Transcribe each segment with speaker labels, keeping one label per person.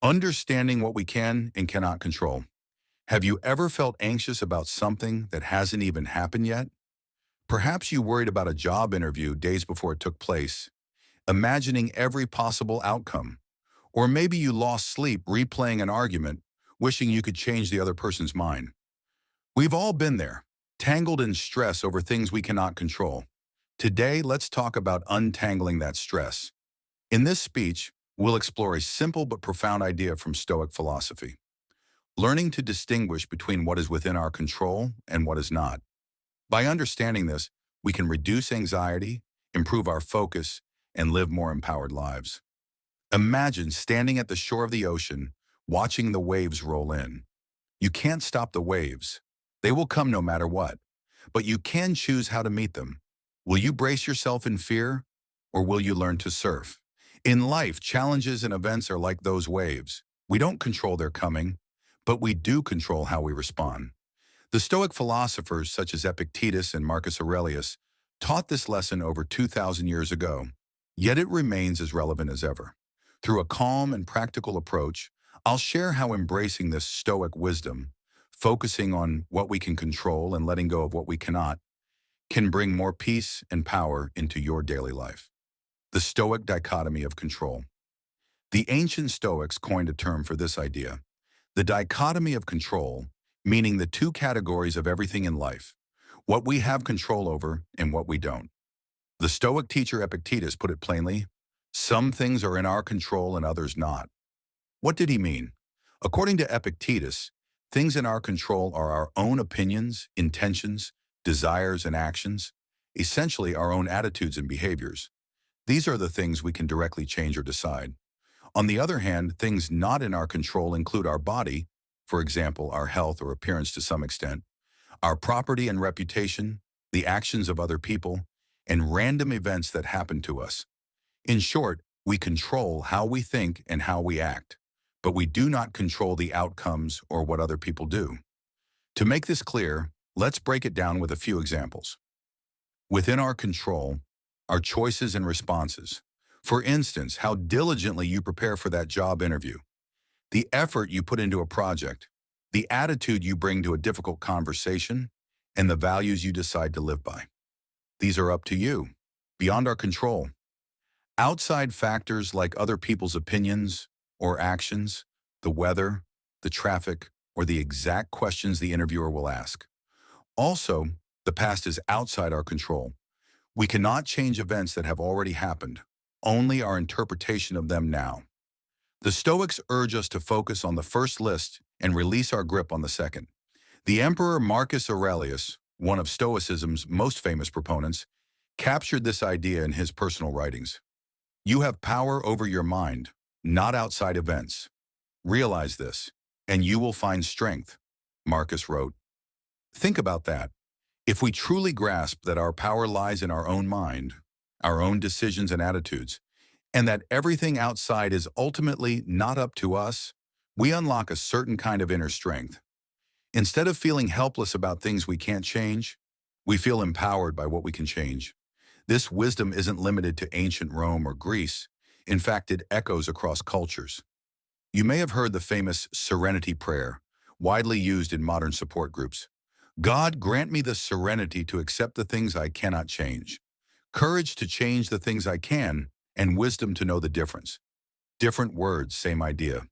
Speaker 1: Understanding what we can and cannot control. Have you ever felt anxious about something that hasn't even happened yet? Perhaps you worried about a job interview days before it took place, imagining every possible outcome. Or maybe you lost sleep replaying an argument, wishing you could change the other person's mind. We've all been there, tangled in stress over things we cannot control. Today, let's talk about untangling that stress. In this speech, we'll explore a simple but profound idea from Stoic philosophy: learning to distinguish between what is within our control and what is not. By understanding this, we can reduce anxiety, improve our focus, and live more empowered lives. Imagine standing at the shore of the ocean, watching the waves roll in. You can't stop the waves. They will come no matter what. But you can choose how to meet them. Will you brace yourself in fear, or will you learn to surf? In life, challenges and events are like those waves. We don't control their coming, but we do control how we respond. The Stoic philosophers such as Epictetus and Marcus Aurelius taught this lesson over 2,000 years ago, yet it remains as relevant as ever. Through a calm and practical approach, I'll share how embracing this Stoic wisdom, focusing on what we can control and letting go of what we cannot, can bring more peace and power into your daily life. The Stoic dichotomy of control. The ancient Stoics coined a term for this idea: the dichotomy of control, meaning the two categories of everything in life, what we have control over and what we don't. The Stoic teacher Epictetus put it plainly: some things are in our control and others not. What did he mean? According to Epictetus, things in our control are our own opinions, intentions, desires, and actions, essentially our own attitudes and behaviors. These are the things we can directly change or decide. On the other hand, things not in our control include our body, for example, our health or appearance to some extent, our property and reputation, the actions of other people, and random events that happen to us. In short, we control how we think and how we act, but we do not control the outcomes or what other people do. To make this clear, let's break it down with a few examples. Within our control, our choices and responses. For instance, how diligently you prepare for that job interview, the effort you put into a project, the attitude you bring to a difficult conversation, and the values you decide to live by. These are up to you, beyond our control. Outside factors like other people's opinions or actions, the weather, the traffic, or the exact questions the interviewer will ask. Also, the past is outside our control. We cannot change events that have already happened, only our interpretation of them now. The Stoics urge us to focus on the first list and release our grip on the second. The Emperor Marcus Aurelius, one of Stoicism's most famous proponents, captured this idea in his personal writings. You have power over your mind, not outside events. Realize this, and you will find strength, Marcus wrote. Think about that. If we truly grasp that our power lies in our own mind, our own decisions and attitudes, and that everything outside is ultimately not up to us, we unlock a certain kind of inner strength. Instead of feeling helpless about things we can't change, we feel empowered by what we can change. This wisdom isn't limited to ancient Rome or Greece. In fact, it echoes across cultures. You may have heard the famous serenity prayer, widely used in modern support groups. God, grant me the serenity to accept the things I cannot change, courage to change the things I can, and wisdom to know the difference. Different words, same idea.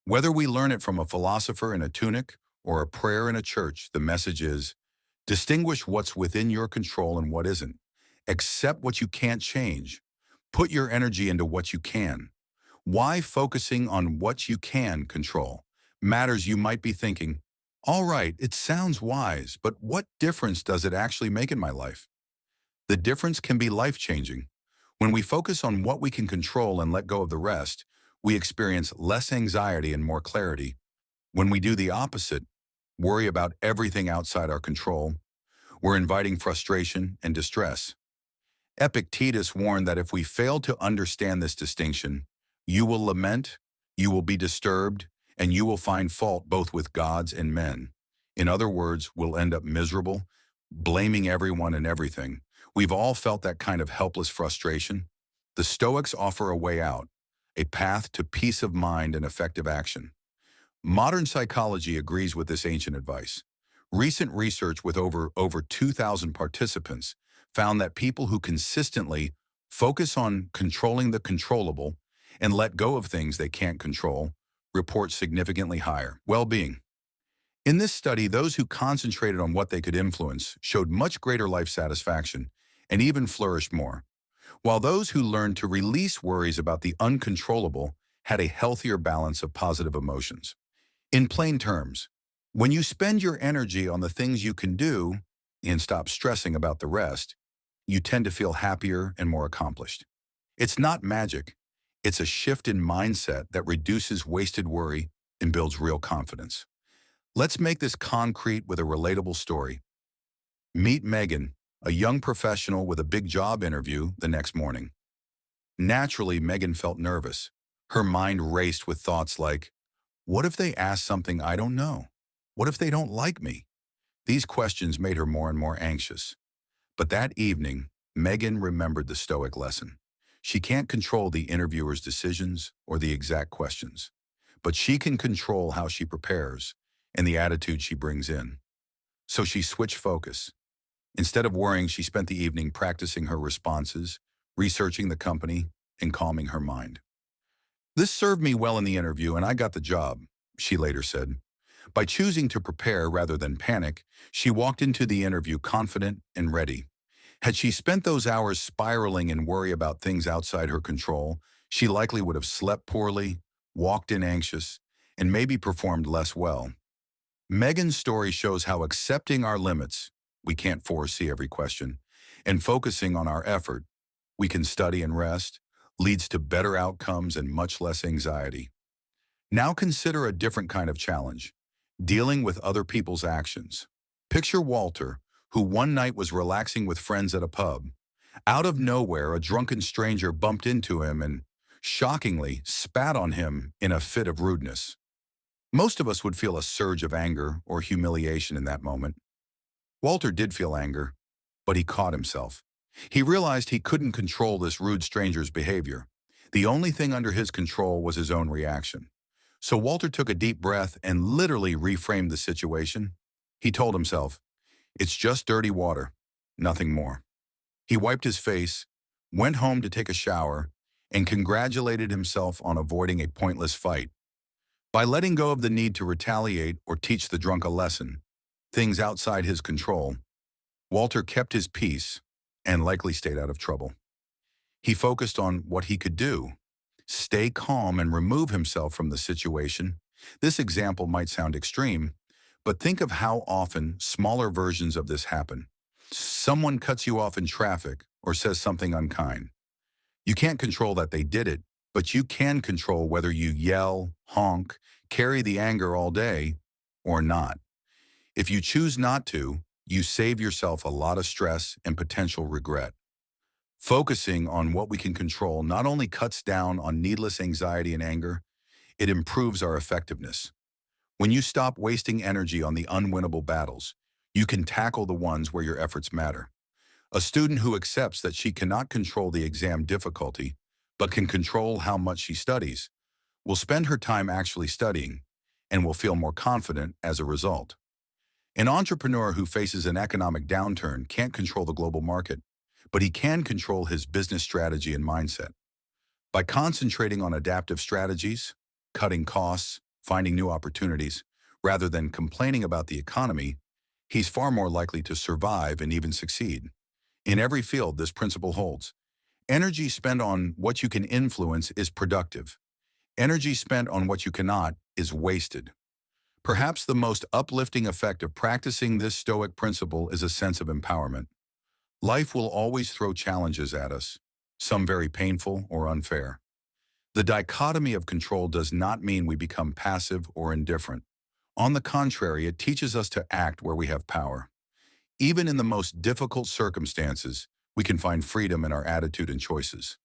Speaker 1: Whether we learn it from a philosopher in a tunic or a prayer in a church, the message is: distinguish what's within your control and what isn't. Accept what you can't change. Put your energy into what you can. Why focusing on what you can control matters? You might be thinking, all right, it sounds wise, but what difference does it actually make in my life? The difference can be life-changing. When we focus on what we can control and let go of the rest, we experience less anxiety and more clarity. When we do the opposite, worry about everything outside our control, we're inviting frustration and distress. Epictetus warned that if we fail to understand this distinction, you will lament, you will be disturbed, and you will find fault both with gods and men. In other words, we'll end up miserable, blaming everyone and everything. We've all felt that kind of helpless frustration. The Stoics offer a way out, a path to peace of mind and effective action. Modern psychology agrees with this ancient advice. Recent research with over 2,000 participants found that people who consistently focus on controlling the controllable and let go of things they can't control report significantly higher well-being. In this study, those who concentrated on what they could influence showed much greater life satisfaction and even flourished more, while those who learned to release worries about the uncontrollable had a healthier balance of positive emotions. In plain terms, when you spend your energy on the things you can do and stop stressing about the rest, you tend to feel happier and more accomplished. It's not magic. It's a shift in mindset that reduces wasted worry and builds real confidence. Let's make this concrete with a relatable story. Meet Megan, a young professional with a big job interview the next morning. Naturally, Megan felt nervous. Her mind raced with thoughts like, what if they ask something I don't know? What if they don't like me? These questions made her more and more anxious. But that evening, Megan remembered the Stoic lesson. She can't control the interviewer's decisions or the exact questions, but she can control how she prepares and the attitude she brings in. So she switched focus. Instead of worrying, she spent the evening practicing her responses, researching the company, and calming her mind. This served me well in the interview and I got the job, she later said. By choosing to prepare rather than panic, she walked into the interview confident and ready. Had she spent those hours spiraling in worry about things outside her control, she likely would have slept poorly, walked in anxious, and maybe performed less well. Megan's story shows how accepting our limits, we can't foresee every question, and focusing on our effort, we can study and rest, leads to better outcomes and much less anxiety. Now consider a different kind of challenge, dealing with other people's actions. Picture Walter, who one night was relaxing with friends at a pub. Out of nowhere, a drunken stranger bumped into him and, shockingly, spat on him in a fit of rudeness. Most of us would feel a surge of anger or humiliation in that moment. Walter did feel anger, but he caught himself. He realized he couldn't control this rude stranger's behavior. The only thing under his control was his own reaction. So Walter took a deep breath and literally reframed the situation. He told himself, "It's just dirty water, nothing more." He wiped his face, went home to take a shower, and congratulated himself on avoiding a pointless fight. By letting go of the need to retaliate or teach the drunk a lesson, things outside his control, Walter kept his peace and likely stayed out of trouble. He focused on what he could do, stay calm and remove himself from the situation. This example might sound extreme, but think of how often smaller versions of this happen. Someone cuts you off in traffic or says something unkind. You can't control that they did it, but you can control whether you yell, honk, carry the anger all day, or not. If you choose not to, you save yourself a lot of stress and potential regret. Focusing on what we can control not only cuts down on needless anxiety and anger, it improves our effectiveness. When you stop wasting energy on the unwinnable battles, you can tackle the ones where your efforts matter. A student who accepts that she cannot control the exam difficulty, but can control how much she studies, will spend her time actually studying and will feel more confident as a result. An entrepreneur who faces an economic downturn can't control the global market, but he can control his business strategy and mindset. By concentrating on adaptive strategies, cutting costs, finding new opportunities, rather than complaining about the economy, he's far more likely to survive and even succeed. In every field, this principle holds. Energy spent on what you can influence is productive. Energy spent on what you cannot is wasted. Perhaps the most uplifting effect of practicing this Stoic principle is a sense of empowerment. Life will always throw challenges at us, some very painful or unfair. The dichotomy of control does not mean we become passive or indifferent. On the contrary, it teaches us to act where we have power. Even in the most difficult circumstances, we can find freedom in our attitude and choices.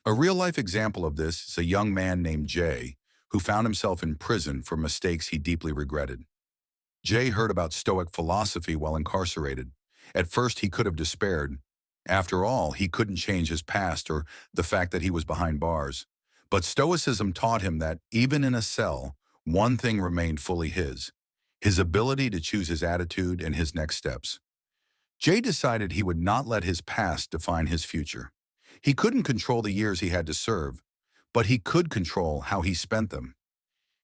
Speaker 1: A real-life example of this is a young man named Jay, who found himself in prison for mistakes he deeply regretted. Jay heard about Stoic philosophy while incarcerated. At first, he could have despaired. After all, he couldn't change his past or the fact that he was behind bars. But Stoicism taught him that even in a cell, one thing remained fully his ability to choose his attitude and his next steps. Jay decided he would not let his past define his future. He couldn't control the years he had to serve, but he could control how he spent them.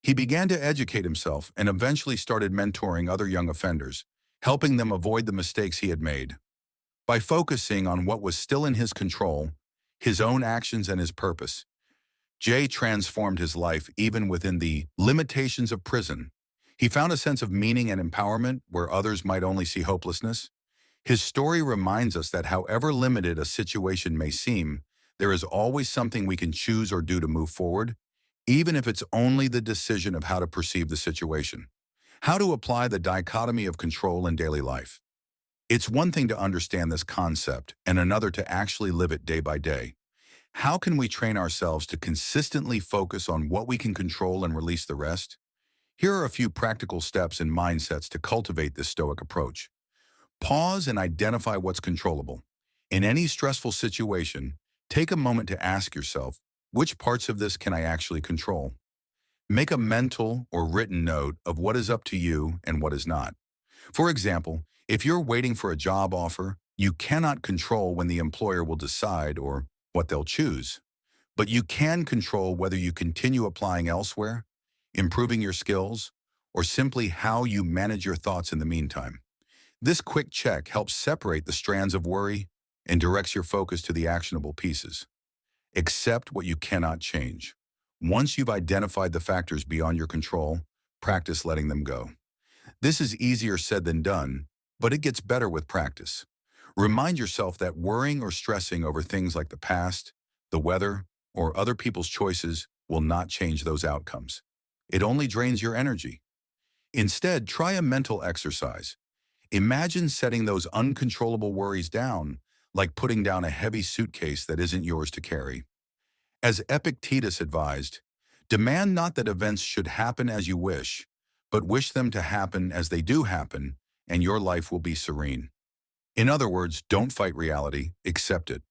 Speaker 1: He began to educate himself and eventually started mentoring other young offenders, helping them avoid the mistakes he had made. By focusing on what was still in his control, his own actions and his purpose, Jay transformed his life even within the limitations of prison. He found a sense of meaning and empowerment where others might only see hopelessness. His story reminds us that however limited a situation may seem, there is always something we can choose or do to move forward, even if it's only the decision of how to perceive the situation. How to apply the dichotomy of control in daily life. It's one thing to understand this concept and another to actually live it day by day. How can we train ourselves to consistently focus on what we can control and release the rest? Here are a few practical steps and mindsets to cultivate this stoic approach. Pause and identify what's controllable. In any stressful situation, take a moment to ask yourself, which parts of this can I actually control? Make a mental or written note of what is up to you and what is not. For example, if you're waiting for a job offer, you cannot control when the employer will decide or what they'll choose. But you can control whether you continue applying elsewhere, improving your skills, or simply how you manage your thoughts in the meantime. This quick check helps separate the strands of worry and directs your focus to the actionable pieces. Accept what you cannot change. Once you've identified the factors beyond your control, practice letting them go. This is easier said than done, but it gets better with practice. Remind yourself that worrying or stressing over things like the past, the weather, or other people's choices will not change those outcomes. It only drains your energy. Instead, try a mental exercise. Imagine setting those uncontrollable worries down, like putting down a heavy suitcase that isn't yours to carry. As Epictetus advised, demand not that events should happen as you wish, but wish them to happen as they do happen, and your life will be serene. In other words, don't fight reality, accept it.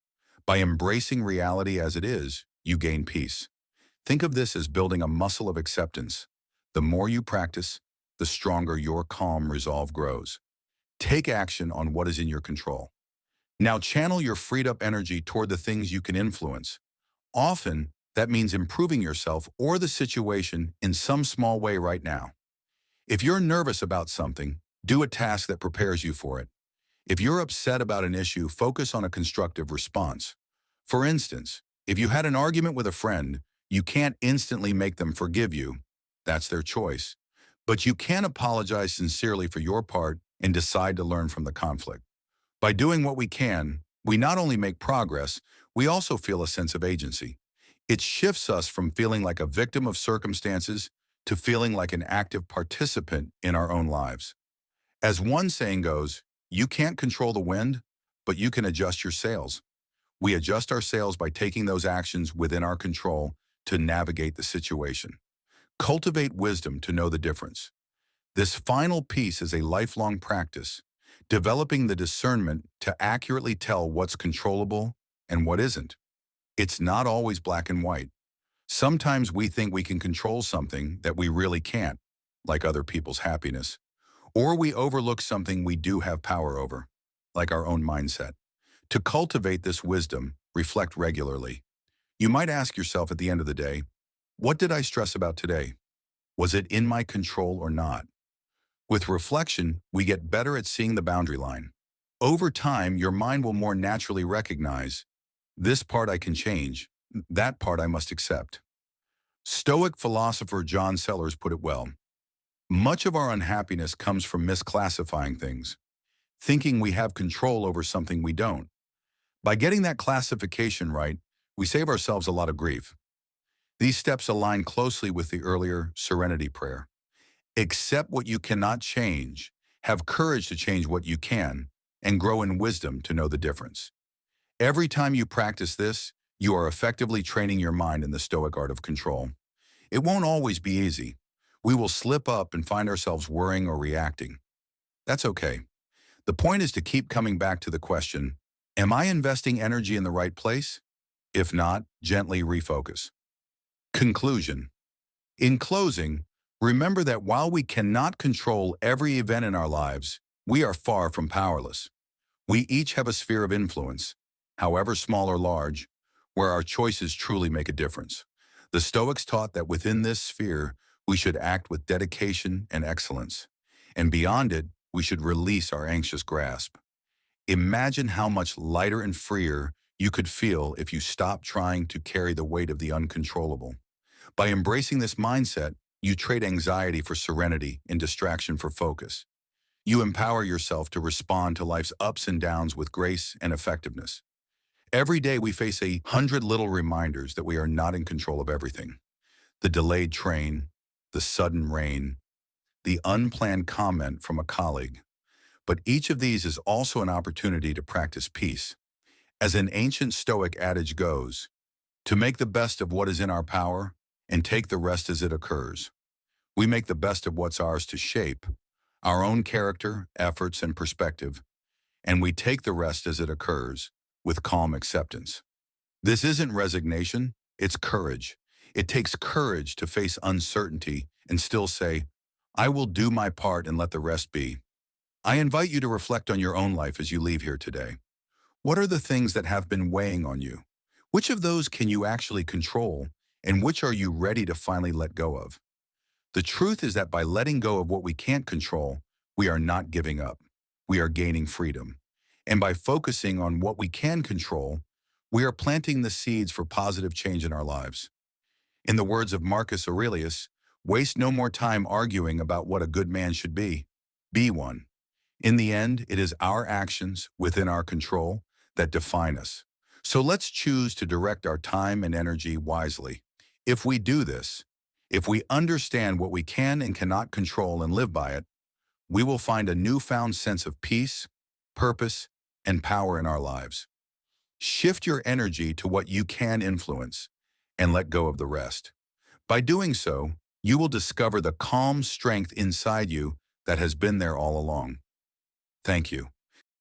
Speaker 1: By embracing reality as it is, you gain peace. Think of this as building a muscle of acceptance. The more you practice, the stronger your calm resolve grows. Take action on what is in your control. Now channel your freed up energy toward the things you can influence. Often, that means improving yourself or the situation in some small way right now. If you're nervous about something, do a task that prepares you for it. If you're upset about an issue, focus on a constructive response. For instance, if you had an argument with a friend, you can't instantly make them forgive you. That's their choice. But you can apologize sincerely for your part and decide to learn from the conflict. By doing what we can, we not only make progress, we also feel a sense of agency. It shifts us from feeling like a victim of circumstances to feeling like an active participant in our own lives. As one saying goes, you can't control the wind, but you can adjust your sails. We adjust our sails by taking those actions within our control to navigate the situation. Cultivate wisdom to know the difference. This final piece is a lifelong practice, developing the discernment to accurately tell what's controllable and what isn't. It's not always black and white. Sometimes we think we can control something that we really can't, like other people's happiness. Or we overlook something we do have power over, like our own mindset. To cultivate this wisdom, reflect regularly. You might ask yourself at the end of the day, what did I stress about today? Was it in my control or not? With reflection, we get better at seeing the boundary line. Over time, your mind will more naturally recognize, this part I can change, that part I must accept. Stoic philosopher John Sellers put it well. Much of our unhappiness comes from misclassifying things, thinking we have control over something we don't. By getting that classification right, we save ourselves a lot of grief. These steps align closely with the earlier serenity prayer. Accept what you cannot change, have courage to change what you can, and grow in wisdom to know the difference. Every time you practice this, you are effectively training your mind in the Stoic art of control. It won't always be easy. We will slip up and find ourselves worrying or reacting. That's okay. The point is to keep coming back to the question, am I investing energy in the right place? If not, gently refocus. Conclusion. In closing, remember that while we cannot control every event in our lives, we are far from powerless. We each have a sphere of influence, however small or large, where our choices truly make a difference. The Stoics taught that within this sphere, we should act with dedication and excellence. And beyond it, we should release our anxious grasp. Imagine how much lighter and freer you could feel if you stopped trying to carry the weight of the uncontrollable. By embracing this mindset, you trade anxiety for serenity and distraction for focus. You empower yourself to respond to life's ups and downs with grace and effectiveness. Every day we face 100 little reminders that we are not in control of everything. The delayed train, the sudden rain, the unplanned comment from a colleague. But each of these is also an opportunity to practice peace. As an ancient Stoic adage goes, to make the best of what is in our power and take the rest as it occurs. We make the best of what's ours to shape, our own character, efforts, and perspective, and we take the rest as it occurs with calm acceptance. This isn't resignation, it's courage. It takes courage to face uncertainty and still say, I will do my part and let the rest be. I invite you to reflect on your own life as you leave here today. What are the things that have been weighing on you? Which of those can you actually control, and which are you ready to finally let go of? The truth is that by letting go of what we can't control, we are not giving up. We are gaining freedom. And by focusing on what we can control, we are planting the seeds for positive change in our lives. In the words of Marcus Aurelius, waste no more time arguing about what a good man should be. Be one. In the end, it is our actions within our control that define us. So let's choose to direct our time and energy wisely. If we do this, if we understand what we can and cannot control and live by it, we will find a newfound sense of peace, purpose, and power in our lives. Shift your energy to what you can influence and let go of the rest. By doing so, you will discover the calm strength inside you that has been there all along. Thank you.